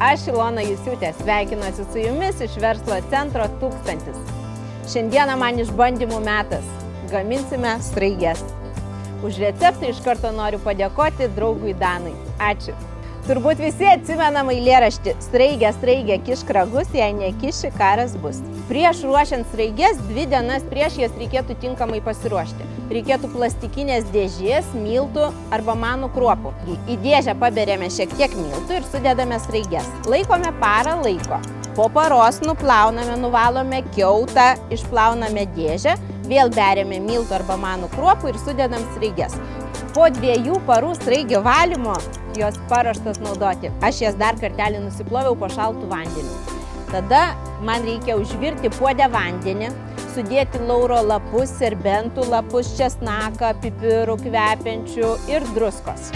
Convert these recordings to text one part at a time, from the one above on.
aš Ilona Jusiūtė, sveikinuosi su jumis iš Verslo centro 1000. Šiandieną man išbandymų metas. Gaminsime sraiges. Už receptą iš karto noriu padėkoti draugui Danui. Ačiū. Turbūt visi atsimenam eilėraštį Sraigė, sraigė, kišk ragus, jei nekiši, karas bus. Prieš ruošiant sraiges, 2 dienas prieš jas reikėtų tinkamai pasiruošti. Reikėtų plastikinės dėžės, miltų arba manų kruopų. Į dėžę paberiame šiek tiek miltų ir sudedame sraiges. Laikome parą laiko. Po paros nuplauname, nuvalome kiautą, išplauname dėžę, vėl beriame miltų arba manų kruopų ir sudedam sraiges. Po 2 parų sraigių valymo jos paruoštos naudoti. Aš jas dar kartelį nusiploviau po šaltų vandeniu. Tada man reikia užvirti puodę vandenį, sudėti lauro lapus, serbentų lapus, česnaką, pipirų kvepiančių ir druskos.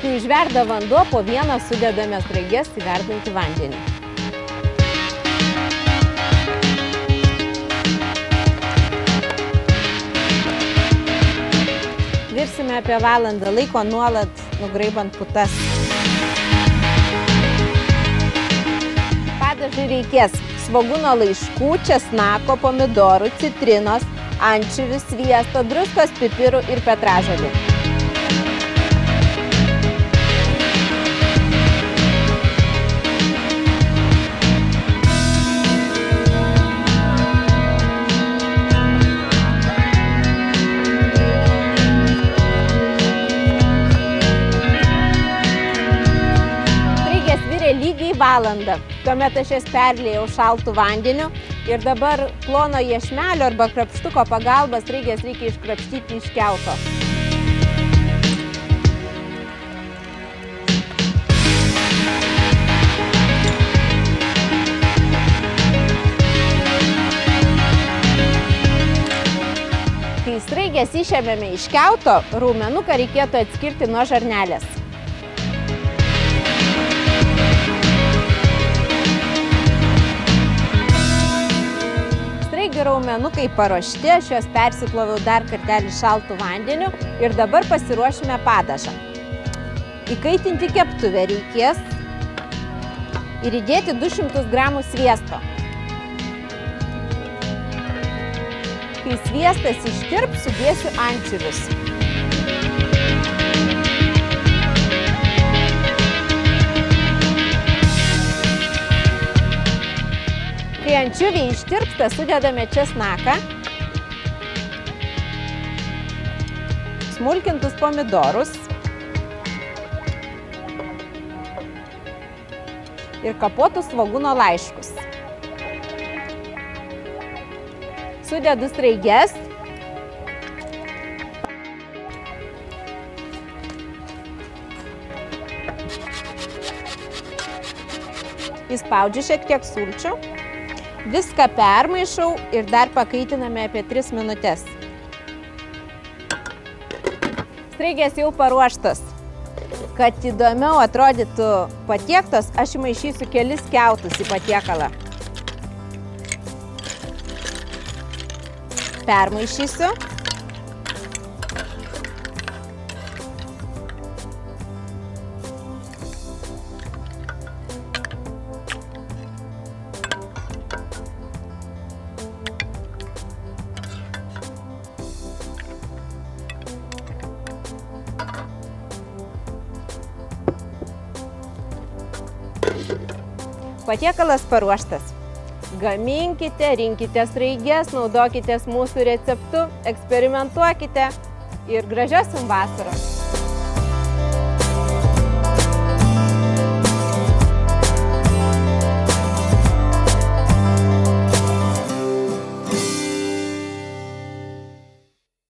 Kai užverda vanduo, po vieną sudedame sraiges į verdantį vandenį. Virsime apie valandą laiko, nuolat nugraibant putas. Padažui reikės svogūno laiškų, česnako, pomidorų, citrinos, ančiuvių, sviesto, druskos, pipirų ir petražolių. Lygiai valandą. Tuomet aš jas perliejau šaltų vandeniu ir dabar plono iešmelio arba krapštuko pagalba sraiges reikia iškrapštyti iš kiauto. Kai sraiges išėmėme iš kiauto, raumenuką reikėtų atskirti nuo žarnelės. Raumenukai paruošti, aš juos persiploviau dar kartelį šaltų vandeniu ir dabar pasiruošime padažą. Įkaitinti keptuvę reikės ir įdėti 200 gramų sviesto. Kai sviestas ištirps, sudėsiu ančiuvius. Kai ančiuviai ištirpsta, sudedame česnaką, smulkintus pomidorus ir kapotus svogūno laiškus. Sudedu sraiges. Įspaudžiu šiek tiek sulčių. Viską permaišau ir dar pakaitiname apie 3 minutės. Sraigės jau paruoštos. Kad įdomiau atrodytų patiektos, aš įmaišysiu kelis kiautus į patiekalą. Permaišysiu. Patiekalas paruoštas. Gaminkite, rinkite sraiges, naudokitės mūsų receptu, eksperimentuokite ir gražios jums vasaros.